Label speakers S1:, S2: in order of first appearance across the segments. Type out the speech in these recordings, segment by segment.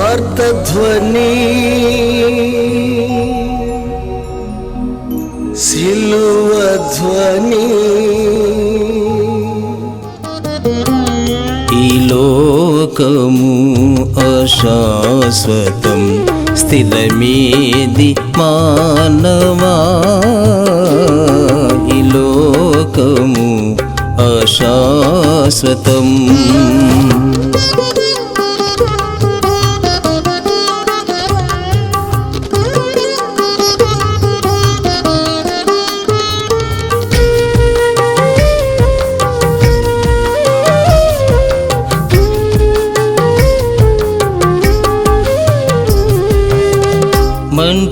S1: ఆర్తధ్వని సిలువ ధ్వని ఈ లోకము అశాశ్వతం స్థిరమేది మానవా ఈ లోకము అశాశ్వతం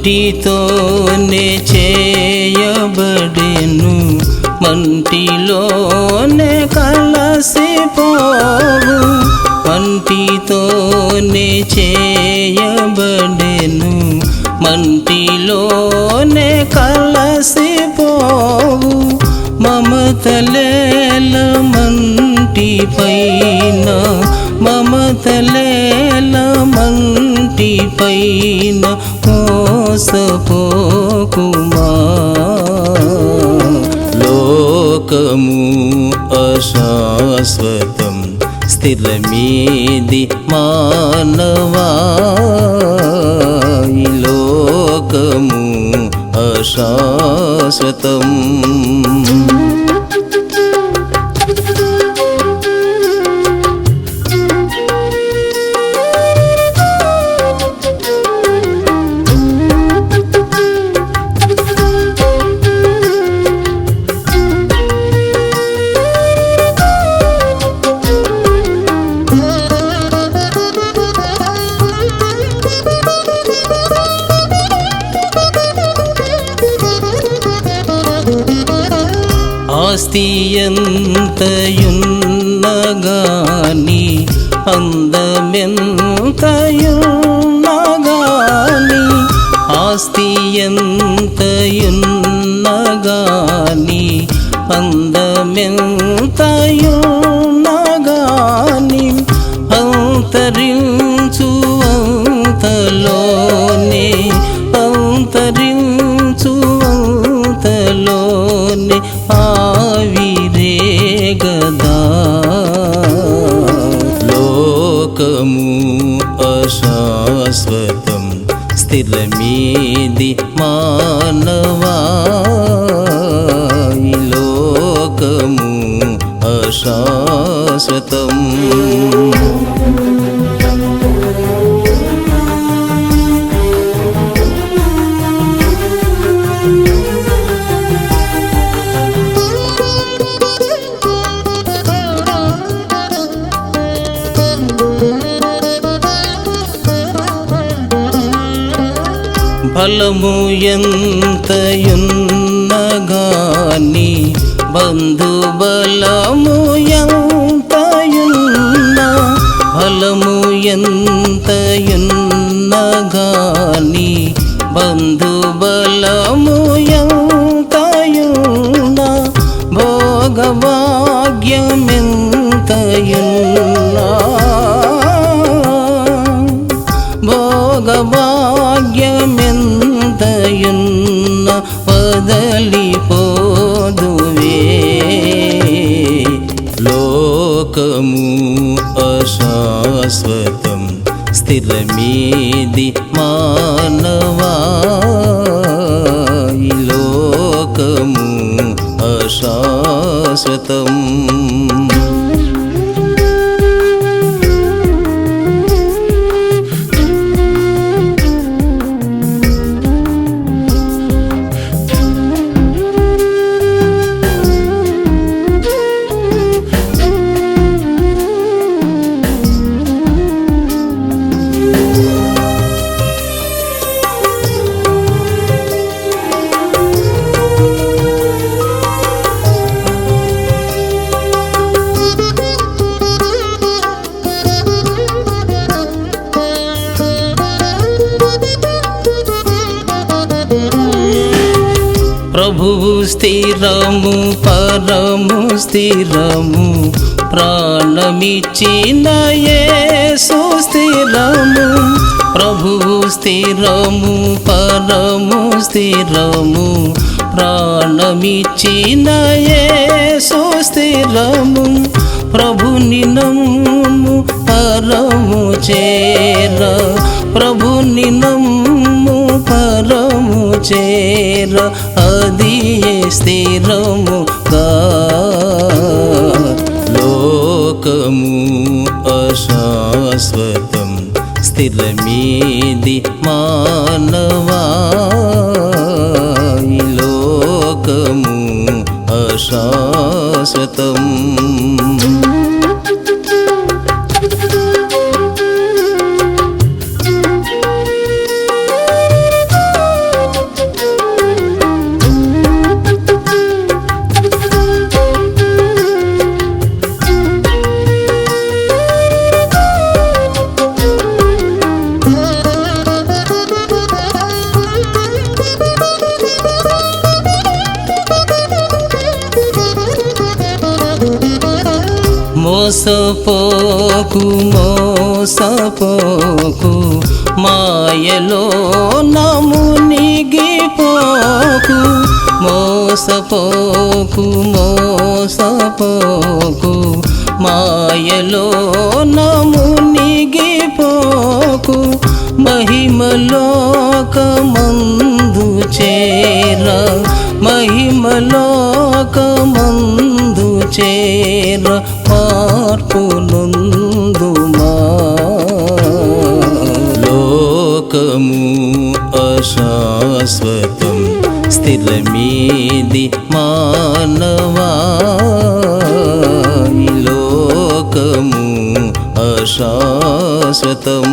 S1: మంటితోనే చేయబడెను మంటిలోనే కలసిపోవు మంటితోనే చేయబడెను మంటిలోనే కలసిపోవు మమతలేల మంటి పైన మమతలేల మంటి పైన మోసపోకుమా లోకము అశాశ్వతం స్థిరమేది మానవా ఈ లోకము అశాశ్వతం ఆస్తి ఎంతయున్నగాని అందమెంతయున్నగాని ఆస్తి ఎంతయున్నగాని అందమెంతయున్నగాని అంతరించు అంతలోనే అంతరించు అంతలోనే ఆవిరే గదా లోకము అశాశ్వతం స్థిరమేది మానవా ఈ లోకము అశాశ్వతం ఫలము ఎంతయున్నగాని బంధుబలము ఎంతయున్నా ఫలము ఎంతయున్నగాని బంధుబలము ఎంతయున్నా భోగభాగ్యమెంతయున్నా భోగభాగ్యమెంతయున్న వదలిపోదువే లోకము అశాశ్వతం స్థిరమేది మానవా ఈ లోకము అశాశ్వతం ప్రభువు స్థిరము పరము స్థిరము ప్రాణమిచ్చిన యేసు స్థిరము, ప్రభువు స్థిరము, పరము స్థిరము. ప్రాణమిచ్చిన యేసు స్థిరము, ప్రభుని నమ్ము పరము చేర, ప్రభుని నమ్ము పరము చేర. అది స్థిరముగా. లోకము అశాశ్వతం, స్థిరమేది మానవా. ఈ లోకము అశాశ్వతం. మోసపోకు మోసపోకు, మాయలో మునిగిపోకు. మోసపోకు మోసపోకు, మాయలో మునిగిపోకు. మహిమలోకమందు చేర, మహిమలోకమందు చేర. మార్పునందుమా. లోకము అశాశ్వతం, స్థిరమేది మానవా. ఈ లోకము అశాశ్వతం.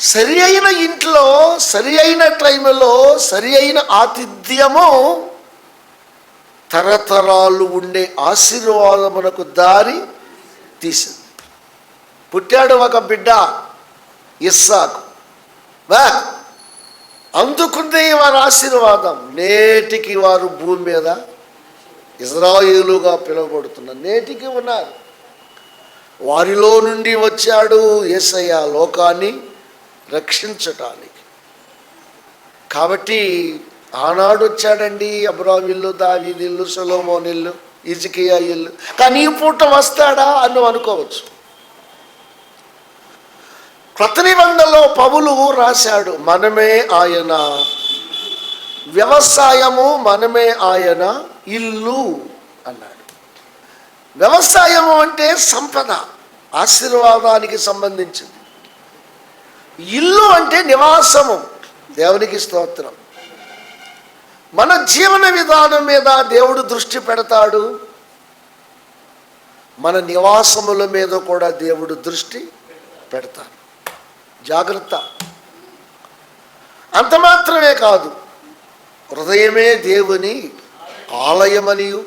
S2: సరి అయిన ఇంట్లో, సరి అయిన టైంలో, సరి అయిన ఆతిథ్యము తరతరాలు ఉండే ఆశీర్వాదమునకు దారి తీసింది. పుట్టాడు ఒక బిడ్డ ఇస్సాకు. అందుకుందే వారి ఆశీర్వాదం. నేటికి వారు భూమి మీద ఇజ్రాయేలుగా పిలువబడుతున్నారు. నేటికి ఉన్నారు. వారిలో నుండి వచ్చాడు యేసయ్య లోకాన్ని రక్షించటానికి. కాబట్టి ఆనాడు వచ్చాడండి అబ్రాహాము ఇల్లు, దావీదు ఇల్లు, సొలొమోను ఇల్లు, హిజ్కియా ఇల్లు. కానీ ఈ పూట వస్తాడా అని అనుకోవచ్చు. క్రొత్త నిబంధనలో పౌలు రాశాడు, మనమే ఆయన వ్యవసాయము, మనమే ఆయన ఇల్లు అన్నాడు. వ్యవసాయము అంటే సంపద, ఆశీర్వాదానికి సంబంధించింది. ఇల్లు అంటే నివాసము. దేవునికి స్తోత్రం. మన జీవన విధానం మీద దేవుడు దృష్టి పెడతాడు. మన నివాసముల మీద కూడా దేవుడు దృష్టి పెడతాడు. జాగ్రత్త. అంత మాత్రమే కాదు, హృదయమే దేవుని ఆలయమనియు,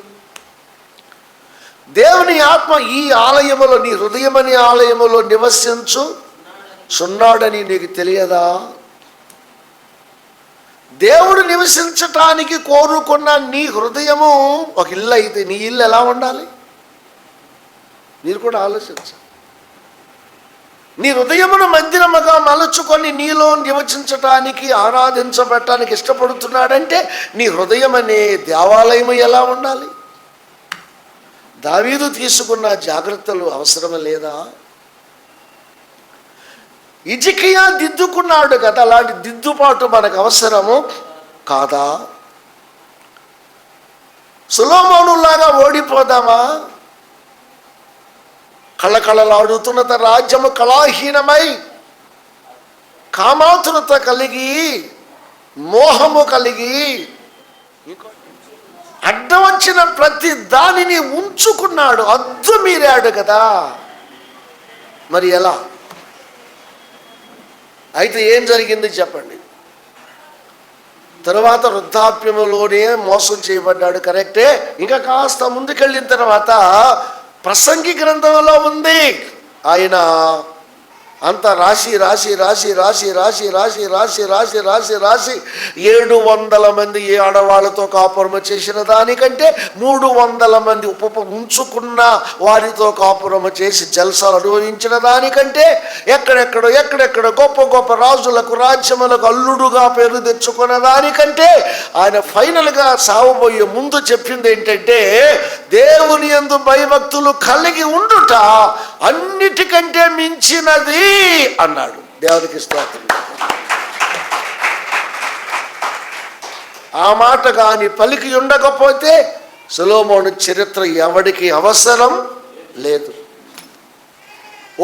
S2: దేవుని ఆత్మ ఈ ఆలయములో, నీ హృదయమని ఆలయములో నివసించు సున్నాడని నీకు తెలియదా? దేవుడు నివసించటానికి కోరుకున్న నీ హృదయము ఒక ఇల్లు అయితే నీ ఇల్లు ఎలా ఉండాలి? మీరు కూడా ఆలోచించండి. నీ హృదయమును మందిరముగా మలుచుకొని నీలో నివసించటానికి, ఆరాధించబడటానికి ఇష్టపడుతున్నాడంటే నీ హృదయం అనే దేవాలయము ఎలా ఉండాలి? దావీదు తీసుకున్న జాగ్రత్తలు అవసరం లేదా? హిజ్కియా దిద్దుకున్నాడు కదా, అలాంటి దిద్దుబాటు మనకు అవసరము కాదా? సొలొమోనులాగా ఓడిపోదామా? కళకళలాడుతున్న రాజ్యము కళాహీనమై, కామాతురత కలిగి, మోహము కలిగి, అడ్డం వచ్చిన ప్రతి దానిని ఉంచుకున్నాడు, అద్దు మీరాడు కదా. మరి ఎలా? అయితే ఏం జరిగింది చెప్పండి. తర్వాత వృద్ధాప్యములోనే మోసం చేయబడ్డాడు, కరెక్టే. ఇంకా కాస్త ముందుకెళ్ళిన తర్వాత ప్రసంగి గ్రంథంలో ఉంది, ఆయన అంతా రాసి 700 మంది ఆడవాళ్ళతో కాపురం చేసిన దానికంటే 300 మంది ఉంచుకున్న వారితో కాపురం చేసి జల్సాలు అనుభవించిన దానికంటే ఎక్కడెక్కడో గొప్ప రాజులకు రాజ్యములకు అల్లుడుగా పేరు తెచ్చుకున్న దానికంటే ఆయన ఫైనల్గా సావబోయే ముందు చెప్పింది ఏంటంటే, దేవుని యందు భయభక్తులు కలిగి ఉండుట అన్నిటికంటే మించినది అన్నాడు. దేవునికి స్తోత్రం. ఆ మాట కాని పలికి ఉండకపోతే సొలొమోను చరిత్ర ఎవడికి అవసరం లేదు,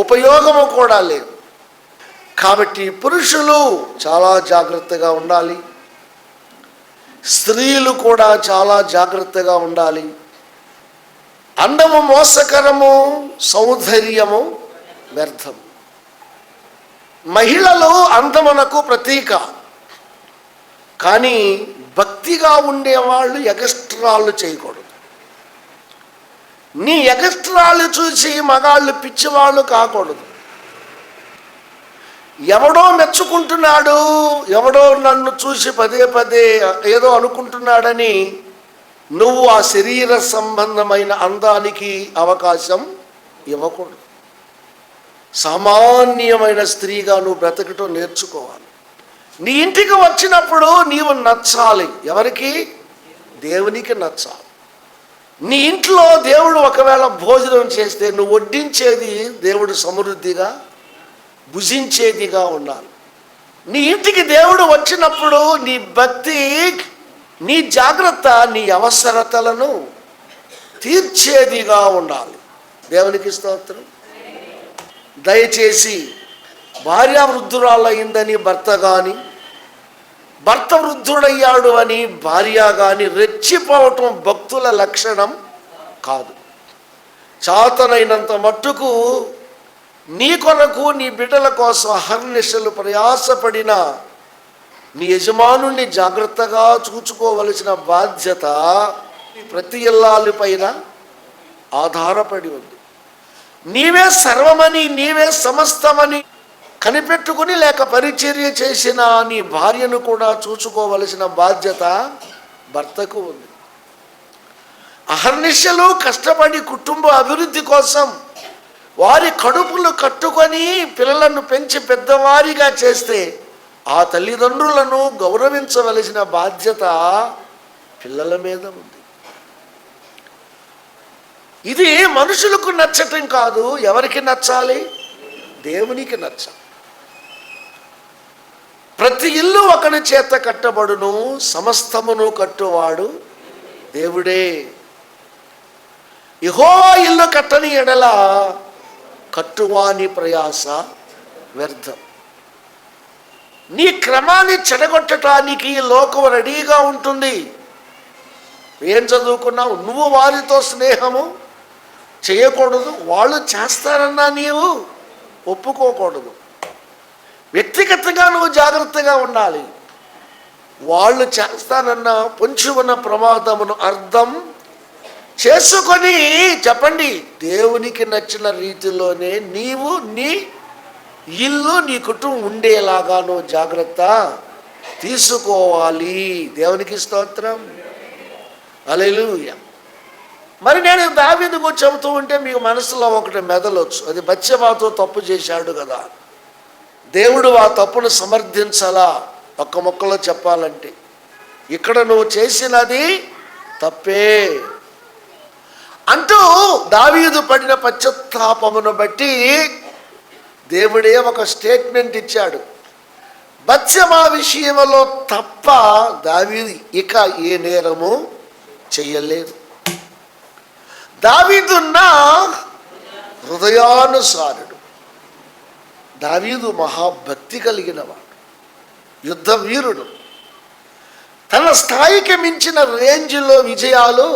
S2: ఉపయోగము కూడా లేదు. కాబట్టి పురుషులు చాలా జాగ్రత్తగా ఉండాలి, స్త్రీలు కూడా చాలా జాగ్రత్తగా ఉండాలి. అందము మోసకరము, సౌందర్యము వ్యర్థం. మహిళలు అందమునకు ప్రతీక, కానీ భక్తిగా ఉండేవాళ్ళు ఎగస్ట్రాలు చేయకూడదు. నీ ఎగస్ట్రాలు చూసి మగాళ్ళు పిచ్చివాళ్ళు కాకూడదు. ఎవడో మెచ్చుకుంటున్నాడు, ఎవడో నన్ను చూసి పదే ఏదో అనుకుంటున్నాడని నువ్వు ఆ శరీర సంబంధమైన అందానికి అవకాశం ఇవ్వకూడదు. సామాన్యమైన స్త్రీగా నువ్వు బ్రతకటం నేర్చుకోవాలి. నీ ఇంటికి వచ్చినప్పుడు నీవు నచ్చాలి. ఎవరికి? దేవునికి నచ్చాలి. నీ ఇంట్లో దేవుడు ఒకవేళ భోజనం చేస్తే నువ్వు వడ్డించేది దేవుడు సమృద్ధిగా భుజించేదిగా ఉండాలి. నీ ఇంటికి దేవుడు వచ్చినప్పుడు నీ భక్తి, నీ జాగ్రత్త నీ అవసరతలను తీర్చేదిగా ఉండాలి. దేవునికి స్తోత్రం. దయచేసి భార్య వృద్ధురాలయ్యిందని భర్త కానీ, భర్త వృద్ధుడయ్యాడు అని భార్య కానీ రెచ్చిపోవటం భక్తుల లక్షణం కాదు. చాతనైనంత మట్టుకు నీ కొరకు నీ బిడ్డల కోసం అహర్నిశలు ప్రయాసపడిన నీ యజమానుణ్ణి జాగ్రత్తగా చూసుకోవలసిన బాధ్యత ప్రతి ఇల్లాలి పైన ఆధారపడి ఉంది. నీవే సర్వమని, నీవే సమస్తమని కనిపెట్టుకుని లేక పరిచర్య చేసిన నీ భార్యను కూడా చూసుకోవలసిన బాధ్యత భర్తకు ఉంది. అహర్నిశలు కష్టపడి కుటుంబ అభివృద్ధి కోసం వారి కడుపులు కట్టుకొని పిల్లలను పెంచి పెద్దవారిగా చేస్తే ఆ తల్లిదండ్రులను గౌరవించవలసిన బాధ్యత పిల్లల మీద ఉంది. ఇది మనుషులకు నచ్చటం కాదు. ఎవరికి నచ్చాలి? దేవునికి నచ్చాలి. ప్రతి ఇల్లు ఒకని చేత కట్టబడును, సమస్తమును కట్టువాడు దేవుడే. యెహోవా ఇల్లు కట్టని ఎడల కట్టువాని ప్రయాస వ్యర్థం. నీ క్రమాన్ని చెడగొట్టడానికి లోకం రెడీగా ఉంటుంది. ఏం చదువుకున్నావు? నువ్వు వారితో స్నేహము చేయకూడదు, వాళ్ళు చేస్తారన్నా నీవు ఒప్పుకోకూడదు. వ్యక్తిగతంగా నువ్వు జాగ్రత్తగా ఉండాలి. వాళ్ళు చేస్తానన్న పొంచి ఉన్న ప్రమాదమును అర్థం చేసుకొని చెప్పండి, దేవునికి నచ్చిన రీతిలోనే నీవు నీ ఇల్లు నీ కుటుంబం ఉండేలాగా నువ్వు జాగ్రత్త తీసుకోవాలి. దేవునికి స్తోత్రం. హల్లెలూయా. మరి నేను దావీదు గురించి చెబుతూ ఉంటే మీకు మనసులో ఒకటి మెదలొచ్చు, అది బత్షెబాతో తప్పు చేశాడు కదా, దేవుడు ఆ తప్పును సమర్థించాలా? ఒక్క ముక్కలో చెప్పాలంటే ఇక్కడ నువ్వు చేసినది తప్పే అంటూ దావీదు పడిన పశ్చాత్తాపమును బట్టి దేవుడే ఒక స్టేట్మెంట్ ఇచ్చాడు. బత్షెబా విషయంలో తప్ప దావీదు ఇక ఏ నేరము చెయ్యలేదు. దావీదు నా హృదయానుసారుడు. దావీదు మహాభక్తి కలిగినవాడు, యుద్ధ వీరుడు. తన స్థాయికి మించిన రేంజ్లో విజయాలు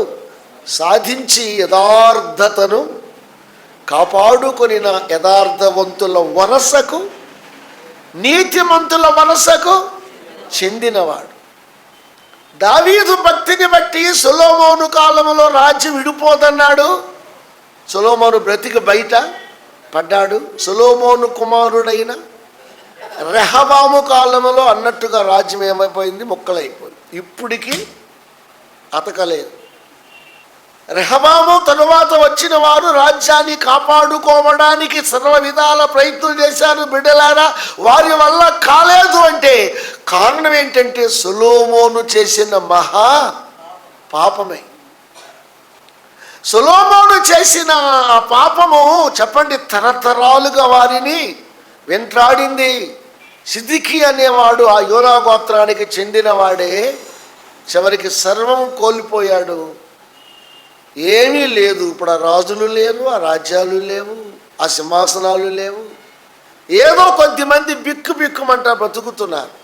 S2: సాధించి యథార్థతను కాపాడుకొనిన యథార్థవంతుల వరసకు, నీతిమంతుల వరసకు చెందినవాడు. దావీదు భక్తిని బట్టి సొలొమోను కాలంలో రాజ్యం విడిపోదన్నాడు. సొలొమోను బ్రతికి బయట పడ్డాడు. సొలొమోను కుమారుడైన రెహబాము కాలంలో అన్నట్టుగా రాజ్యం ఏమైపోయింది? ముక్కలైపోయింది. ఇప్పటికీ అతకలేదు. రెహబాము తరువాత వచ్చిన వారు రాజ్యాన్ని కాపాడుకోవడానికి సర్వ విధాల ప్రయత్నం చేశారు. బిడ్డలారా, వారి వల్ల కాలేదు అంటే కారణం ఏంటంటే సొలొమోను చేసిన మహా పాపమే. సొలొమోను చేసిన ఆ పాపము చెప్పండి, తరతరాలుగా వారిని వెంటాడింది. సిద్కియా అనేవాడు ఆ యూదా గోత్రానికి చెందినవాడే. చివరికి సర్వం కోల్పోయాడు. ఏమీ లేదు. ఇప్పుడు ఆ రాజులు లేరు, ఆ రాజ్యాలు లేవు, ఆ సింహాసనాలు లేవు. ఏదో కొద్దిమంది బిక్కుమంట బ్రతుకుతున్నారు.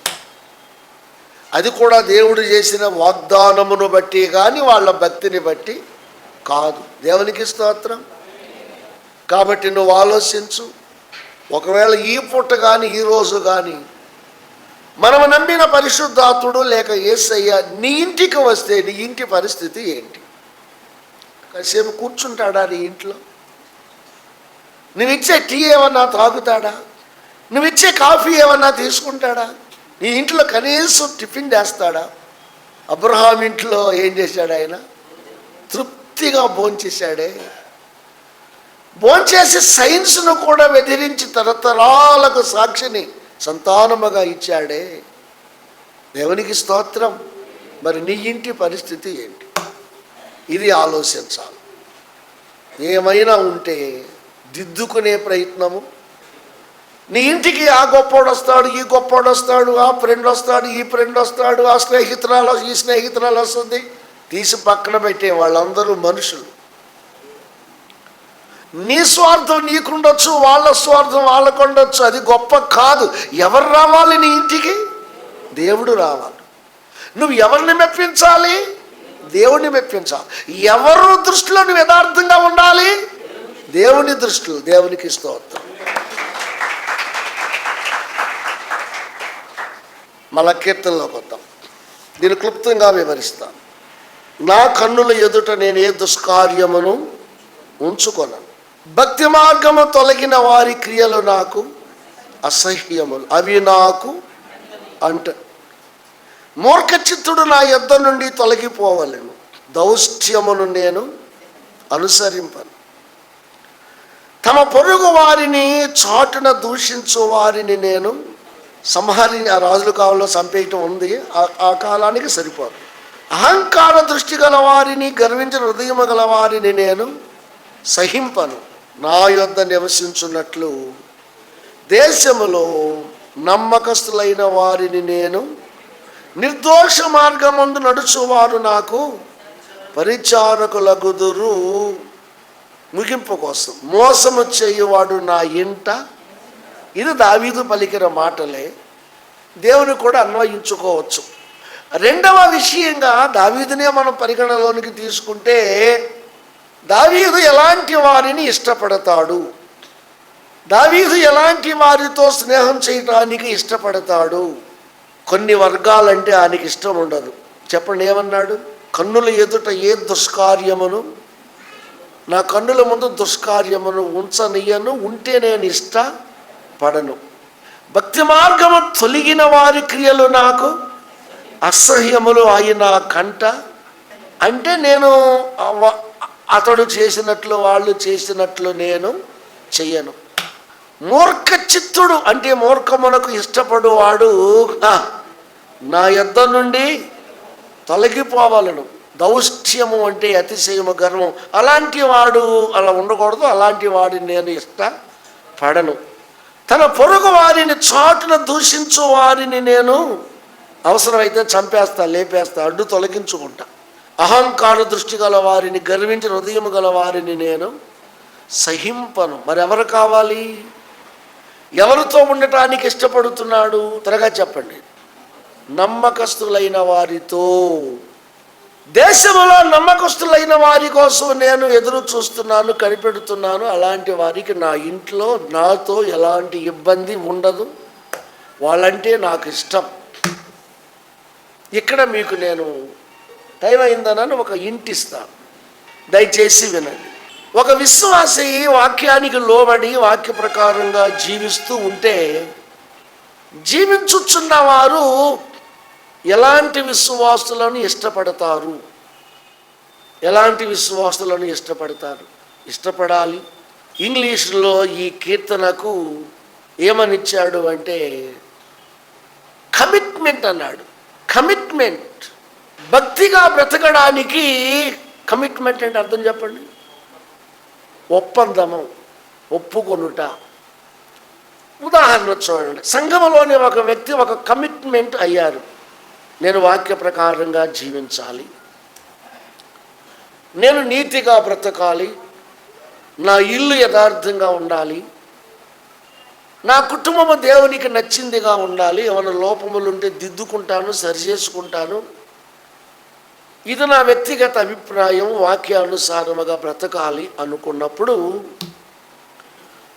S2: అది కూడా దేవుడు చేసిన వాగ్దానమును బట్టి కానీ వాళ్ళ భక్తిని బట్టి కాదు. దేవునికి స్తోత్రం. కాబట్టి నువ్వు ఆలోచించు. ఒకవేళ ఈ పూట కానీ ఈ రోజు కానీ మనం నమ్మిన పరిశుద్ధాత్ముడు లేక యేసయ్య నీ ఇంటికి వస్తే నీ ఇంటి పరిస్థితి ఏంటి? కాసేపు కూర్చుంటాడా నీ ఇంట్లో? నువ్విచ్చే టీ ఏమన్నా తాగుతాడా? నువ్విచ్చే కాఫీ ఏమన్నా తీసుకుంటాడా? నీ ఇంట్లో కనీసం టిఫిన్ చేస్తాడా? అబ్రహాం ఇంట్లో ఏం చేశాడు? ఆయన తృప్తిగా భోంచేశాడే. భోంచేసి సైన్స్ను కూడా వెదిరించి తరతరాలకు సాక్షిని సంతానముగా ఇచ్చాడే. దేవునికి స్తోత్రం. మరి నీ ఇంటి పరిస్థితి ఏంటి? ఇది ఆలోచించాలి. ఏమైనా ఉంటే దిద్దుకునే ప్రయత్నము. నీ ఇంటికి ఆ గొప్పోడు వస్తాడు, ఈ గొప్పోడు వస్తాడు, ఆ ఫ్రెండ్ వస్తాడు, ఈ ఫ్రెండ్ వస్తాడు, ఆ స్నేహితురాలు ఈ స్నేహితురాలు వస్తుంది. తీసి పక్కన పెట్టే వాళ్ళందరూ మనుషులు. నీ స్వార్థం నీకుండొచ్చు, వాళ్ళ స్వార్థం వాళ్ళకు ఉండొచ్చు. అది గొప్ప కాదు. ఎవరు రావాలి నీ ఇంటికి? దేవుడు రావాలి. నువ్వు ఎవరిని మెప్పించాలి? దేవుణ్ణి మెప్పించాలి. ఎవరు దృష్టిలో నువ్వు యథార్థంగా ఉండాలి? దేవుని దృష్టిలో. దేవునికి స్తోత్రం. మళ్ళా కీర్తనలోకి వద్దాం. దీన్ని క్లుప్తంగా వివరిస్తాను. నా కన్నుల ఎదుట నేను ఏ దుష్కార్యమును ఉంచుకొనను. భక్తి మార్గము తొలగిన వారి క్రియలు నాకు అసహ్యములు, అవి నాకు అంట. మూర్ఖ చిత్తుడు నా యొద్ద నుండి తొలగిపోవలెను. దౌష్ట్యమును నేను అనుసరింపను. తమ పొరుగు వారిని చాటున దూషించు వారిని నేను సంహరించి, ఆ రాజుల కాలంలో చంపేయటం ఉంది, ఆ కాలానికి సరిపోదు. అహంకార దృష్టి గల వారిని, గర్వించిన హృదయము గల వారిని నేను సహింపను. నా యొద్ద నివసించున్నట్లు దేశములో నమ్మకస్తులైన వారిని నేను, నిర్దోష మార్గమందు నడుచువారు నాకు పరిచారకులగుదురు. ముగింపు కోసం, మోసము చేయువాడు నా ఇంట. ఇది దావీదు పలికిన మాటలే. దేవుని కూడా అన్వయించుకోవచ్చు. రెండవ విషయంగా దావీదునే మనం పరిగణలోనికి తీసుకుంటే, దావీదు ఎలాంటి వారిని ఇష్టపడతాడు? దావీదు ఎలాంటి వారితో స్నేహం చేయడానికి ఇష్టపడతాడు? కొన్ని వర్గాలంటే ఆయనకి ఇష్టం ఉండదు. చెప్పండి, ఏమన్నాడు? కన్నుల ఎదుట ఏ దుష్కార్యమును, నా కన్నుల ముందు దుష్కార్యమును ఉంచనీయను, ఉంటే నేను ఇష్టపడను. భక్తి మార్గము తొలగిన వారి క్రియలు నాకు అసహ్యములు ఆయన కంట. అంటే నేను అతడు చేసినట్లు వాళ్ళు చేసినట్లు నేను చెయ్యను. మూర్ఖ చిత్తుడు అంటే మూర్ఖమునకు ఇష్టపడువాడు నా యొద్ద నుండి తొలగిపోవాలను. దౌష్ట్యము అంటే అతిశయము, గర్వం. అలాంటి వాడు అలా ఉండకూడదు. అలాంటి వాడిని నేను ఇష్టపడను. తన పొరుగు వారిని చాటున దూషించు వారిని నేను అవసరమైతే చంపేస్తా, లేపేస్తా, అడ్డు తొలగించుకుంటా. అహంకార దృష్టి గల వారిని, గర్వించిన హృదయం గల వారిని నేను సహింపను. మరి ఎవరు కావాలి? ఎవరితో ఉండటానికి ఇష్టపడుతున్నాడు? త్వరగా చెప్పండి. నమ్మకస్తులైన వారితో. దేశంలో నమ్మకస్తులైన వారి కోసం నేను ఎదురు చూస్తున్నాను, కనిపెడుతున్నాను. అలాంటి వారికి నా ఇంట్లో నాతో ఎలాంటి ఇబ్బంది ఉండదు. వాళ్ళంటే నాకు ఇష్టం. ఇక్కడ మీకు నేను టైం అయిందనని ఒక ఇంటి ఇస్తాను, దయచేసి వినండి. ఒక విశ్వాసి వాక్యానికి లోబడి వాక్య ప్రకారంగా జీవిస్తూ ఉంటే, జీవించుచున్న వారు ఎలాంటి విశ్వాసులను ఇష్టపడతారు? ఎలాంటి విశ్వాసులను ఇష్టపడాలి. ఇంగ్లీషులో ఈ కీర్తనకు ఏమనిచ్చాడు అంటే కమిట్మెంట్ అన్నాడు. కమిట్మెంట్. భక్తిగా బ్రతకడానికి కమిట్మెంట్ అంటే అర్థం చెప్పండి. ఒప్పందము, ఒప్పుకొనుట. ఉదాహరణ చూడండి, సంఘములోని ఒక వ్యక్తి ఒక కమిట్మెంట్ అయ్యారు, నేను వాక్య ప్రకారంగా జీవించాలి, నేను నీతిగా బ్రతకాలి, నా ఇల్లు యథార్థంగా ఉండాలి, నా కుటుంబము దేవునికి నచ్చిందిగా ఉండాలి, ఏమైనా లోపములుంటే దిద్దుకుంటాను, సరిచేసుకుంటాను, ఇది నా వ్యక్తిగత అభిప్రాయం, వాక్యానుసారముగా బ్రతకాలి అనుకున్నప్పుడు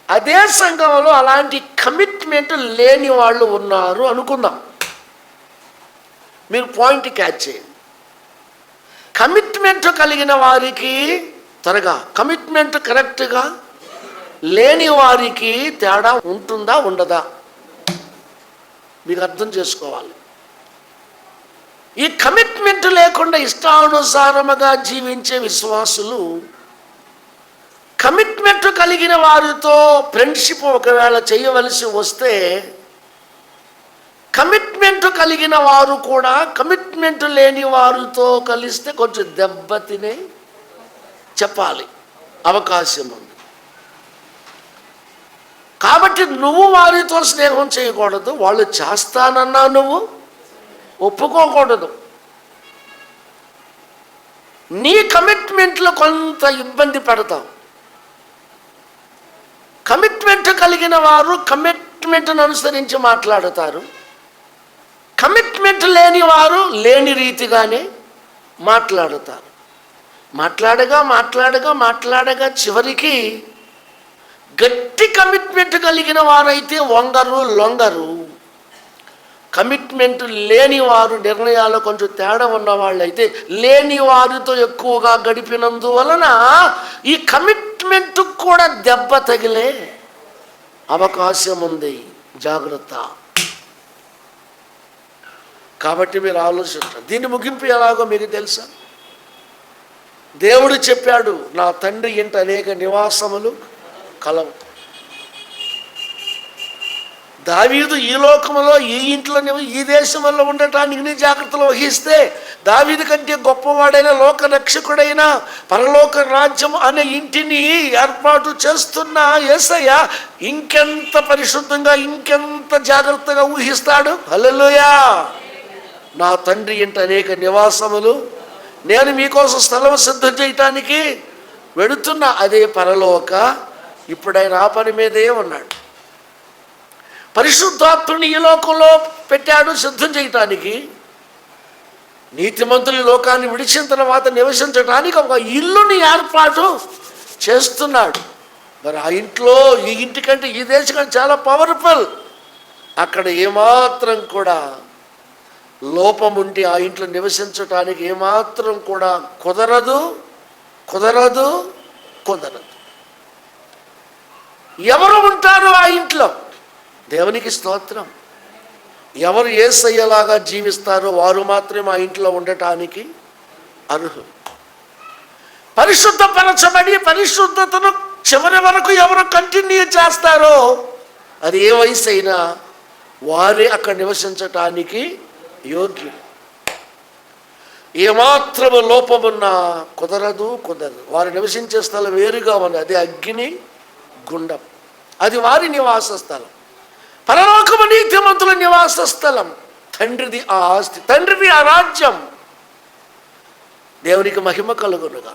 S2: అదే సంఘంలో అలాంటి కమిట్మెంట్ లేని వాళ్ళు ఉన్నారు అనుకుందాం. మీరు పాయింట్ క్యాచ్ చేయండి. కమిట్మెంట్ కలిగిన వారికి త్వరగా, కమిట్మెంట్ కరెక్ట్గా లేని వారికి తేడా ఉంటుందా ఉండదా? మీకు అర్థం చేసుకోవాలి. ఈ కమిట్మెంట్ లేకుండా ఇష్టానుసారముగా జీవించే విశ్వాసులు కమిట్మెంట్ కలిగిన వారితో ఫ్రెండ్షిప్ ఒకవేళ చేయవలసి వస్తే, కమిట్మెంట్ కలిగిన వారు కూడా కమిట్మెంట్ లేని వారితో కలిస్తే కొంచెం దెబ్బతినే చెప్పాలి, అవకాశం ఉంది. కాబట్టి నువ్వు వారితో స్నేహం చేయకూడదు, వాళ్ళు చేస్తానన్నా నువ్వు ఒప్పుకోకూడదు. నీ కమిట్మెంట్లో కొంత ఇబ్బంది పడతావు. కమిట్మెంట్ కలిగిన వారు కమిట్మెంట్ను అనుసరించి మాట్లాడతారు, కమిట్మెంట్ లేని వారు లేని రీతిగానే మాట్లాడతారు. మాట్లాడగా చివరికి గట్టి కమిట్మెంట్ కలిగిన వారైతే వంగరు లొంగరు, కమిట్మెంట్ లేని వారు, నిర్ణయాలు కొంచెం తేడా ఉన్న వాళ్ళైతే లేని వారితో ఎక్కువగా గడిపినందువలన ఈ కమిట్మెంట్ కూడా దెబ్బ తగిలే అవకాశం ఉంది. జాగ్రత్త. కాబట్టి మీరు ఆలోచించారు. దీని ముగింపు ఎలాగో మీకు తెలుసా? దేవుడు చెప్పాడు, నా తండ్రి ఇంట అనేక నివాసములు కలవు. దావీదు ఈ లోకంలో ఈ ఇంట్లో ఈ దేశంలో ఉండటానికి నీ జాగ్రత్తలు వహిస్తే, దావీదు కంటే గొప్పవాడైన లోక రక్షకుడైన పరలోక రాజ్యం అనే ఇంటిని ఏర్పాటు చేస్తున్న యేసయ్య ఇంకెంత పరిశుద్ధంగా, ఇంకెంత జాగ్రత్తగా ఊహిస్తాడు. హల్లెలూయా. నా తండ్రి ఇంట అనేక నివాసములు, నేను మీకోసం స్థలం సిద్ధం చేయటానికి వెడుతున్న అదే పరలోక. ఇప్పుడైనా ఆ పని మీదే ఉన్నాడు. పరిశుద్ధాత్ముని ఈ లోకంలో పెట్టాడు సిద్ధం చేయటానికి. నీతిమంతులు లోకాన్ని విడిచిన తర్వాత నివసించడానికి ఒక ఇల్లుని ఏర్పాటు చేస్తున్నాడు. మరి ఆ ఇంట్లో, ఈ ఇంటికంటే ఈ దేశం కంటే చాలా పవర్ఫుల్. అక్కడ ఏమాత్రం కూడా లోపం ఉంటే ఆ ఇంట్లో నివసించటానికి ఏమాత్రం కూడా కుదరదు. ఎవరు ఉంటారు ఆ ఇంట్లో? దేవునికి స్తోత్రం. ఎవరు యేసయ్యలాగా జీవిస్తారో వారు మాత్రమే ఆ ఇంట్లో ఉండటానికి అర్హులు. పరిశుద్ధపరచబడి పరిశుద్ధతను చివరి వరకు ఎవరు కంటిన్యూ చేస్తారో, అది ఏ వయసు అయినా, వారే అక్కడ నివసించటానికి యోగ్యం. ఏమాత్రము లోపమున్నా కుదరదు. వారు నివసించే స్థలం వేరుగా ఉంది. అది అగ్ని గుండం. అది వారి నివాస స్థలం. పరలోకము నీతిమంతుల నివాస స్థలం. తండ్రిది ఆ ఆస్తి, తండ్రిది ఆ రాజ్యం. దేవునికి మహిమ కలుగునుగా.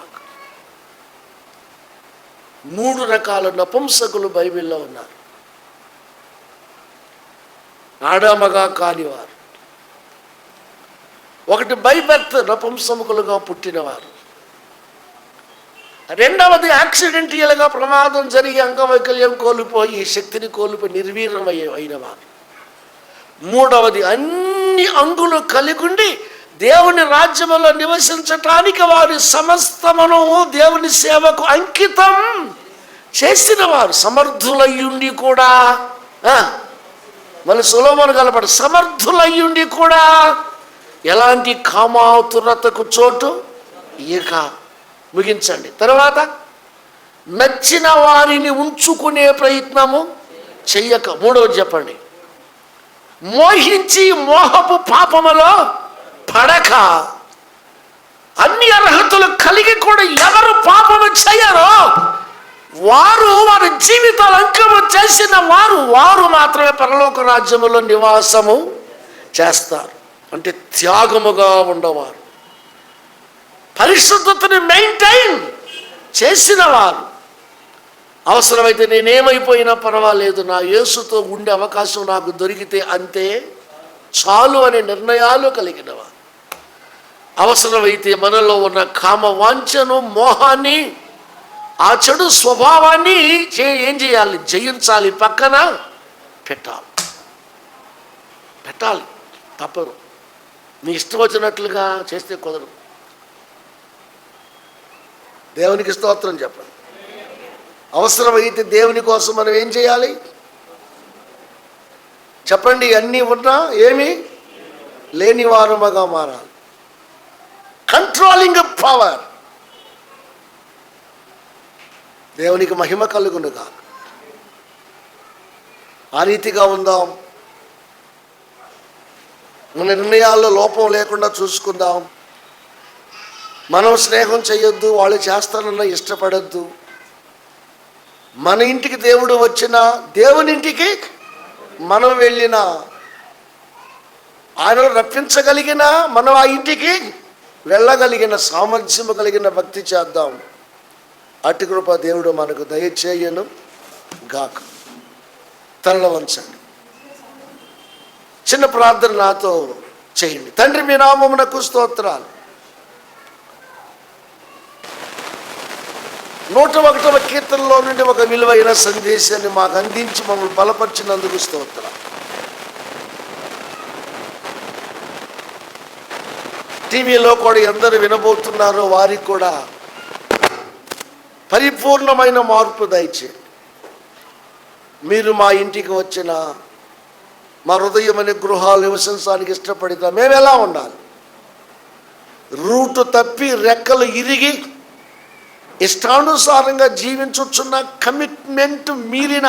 S2: 3 రకాల నపుంసకులు బైబిల్లో ఉన్నారు. ఆడామగా కానివారు. ఒకటి బై బర్త్ నపుంసకులుగా పుట్టినవారు. రెండవది యాక్సిడెంటల్గా ప్రమాదం జరిగి అంగవైకల్యం కోల్పోయి శక్తిని కోల్పోయి నిర్వీర్యమైన వారు. మూడవది అన్ని అంగులు కలిగుండి దేవుని రాజ్యములో నివసించటానికి వారి సమస్తమును దేవుని సేవకు అంకితం చేసిన వారు సమర్థులయ్యుండి కూడా, మళ్ళీ సొలొమోను కలపడు, సమర్థులయ్యుండి కూడా ఎలాంటి కామాతురతకు చోటు ఇక. ముగించండి. తర్వాత నచ్చిన వారిని ఉంచుకునే ప్రయత్నము చెయ్యక. మూడవది చెప్పండి, మోహించి మోహపు పాపములో పడక. అన్ని అర్హతలు కలిగి కూడా ఎవరు పాపము చేయరో వారి జీవితాలు అంకము చేసిన వారు మాత్రమే పరలోక రాజ్యములో నివాసము చేస్తారు. అంటే త్యాగముగా ఉండవారు, పరిశుద్ధతని మెయింటైన్ చేసిన వారు. అవసరమైతే నేనేమైపోయినా పర్వాలేదు, నా యేసుతో ఉండే అవకాశం నాకు దొరికితే అంతే చాలు అనే నిర్ణయాలు కలిగినవారు. అవసరమైతే మనలో ఉన్న కామ వాంఛను, మోహాన్ని, ఆ చెడు స్వభావాన్ని ఏం చేయాలి? జయించాలి, పక్కన పెట్టాలి. తప్పదు. మీ ఇష్టం వచ్చినట్లుగా చేస్తే కుదరదు. దేవునికి స్తోత్రం చెప్పండి. అవసరమైతే దేవుని కోసం మనం ఏం చేయాలి చెప్పండి? అన్నీ ఉన్నా ఏమీ లేని వారముగా మారాలి. Controlling power. దేవునికి మహిమ కలుగునుగా. ఆ రీతిగా ఉందాం. మన నిర్ణయాల్లో లోపం లేకుండా చూసుకుందాం. మనం స్నేహం చేయొద్దు, వాళ్ళు చేస్తానన్న ఇష్టపడద్దు. మన ఇంటికి దేవుడు వచ్చినా, దేవుని ఇంటికి మనం వెళ్ళినా, ఆయన రప్పించగలిగిన మనం ఆ ఇంటికి వెళ్ళగలిగిన సామర్థ్యము కలిగిన భక్తి చేద్దాం. అటు కృప దేవుడు మనకు దయచేయను గాక. తరల వంచండి. చిన్న ప్రార్థన నాతో చేయండి. తండ్రి, మీ నామమునకు స్తోత్రాలు. 101వ కీర్తనలో నుండి ఒక విలువైన సందేశాన్ని మాకు అందించి మమ్మల్ని బలపరిచినందుకు స్తోత్రం. టీవీలో కూడా ఎందరు వినబోతున్నారో వారికి కూడా పరిపూర్ణమైన మార్పు దయచేయండి. మీరు మా ఇంటికి వచ్చిన, మా హృదయం అనే గృహాలు నివసించడానికి ఇష్టపడితే మేము ఎలా ఉండాలి? రూటు తప్పి రెక్కలు ఇరిగి ఇష్టానుసారంగా జీవించుచున్న, కమిట్మెంట్ మీరిన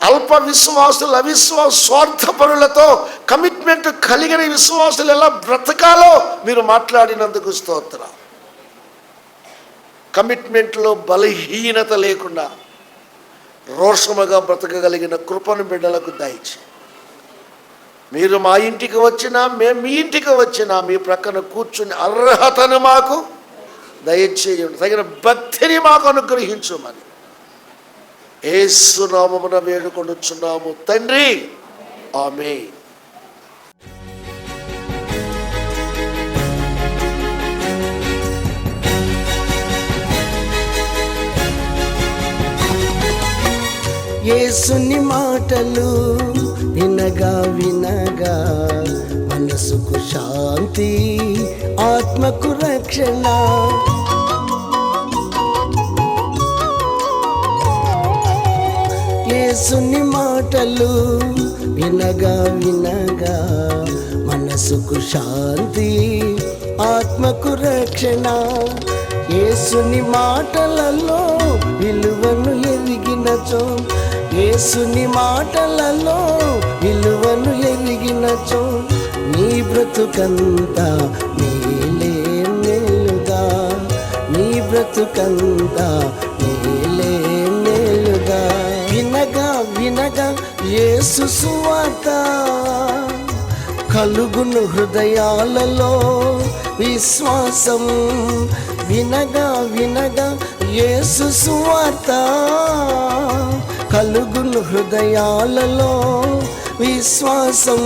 S2: అల్ప విశ్వాసులు, స్వార్థపరులతో కమిట్మెంట్ కలిగిన విశ్వాసులు ఎలా బ్రతకాలో మీరు మాట్లాడినందుకు స్తోత్రం. కమిట్మెంట్లో బలహీనత లేకుండా రోషముగా బ్రతకగలిగిన కృపను బిడ్డలకు దయచేయండి. మీరు మా ఇంటికి వచ్చినా, మేము మీ ఇంటికి వచ్చినా మీ ప్రక్కన కూర్చుని అర్హతను మాకు దయచేయండి. తగిన భక్తిని మాకు అనుగ్రహించమని యేసు నామమున వేడుకొనుచున్నాము తండ్రి. ఆమేన్.
S3: యేసుని మాటలు వినగా వినగా మనసుకు శాంతి, ఆత్మకు రక్షణ. యేసుని మాటలు వినగా వినగా మనసుకు శాంతి, ఆత్మకు రక్షణ. యేసుని మాటలలో విలువను ఎరిగినచో, యేసుని మాటలలో విలువను ఎరిగినచో నీ బ్రతుకంతా మేలే మేలుగా, నీ బ్రతుకంతా మేలే మేలుగా. వినగా వినగా యేసు సువార్త కలుగును హృదయాలలో విశ్వాసం. వినగా వినగా యేసు సువార్త కలుగును హృదయాలలో విశ్వాసం.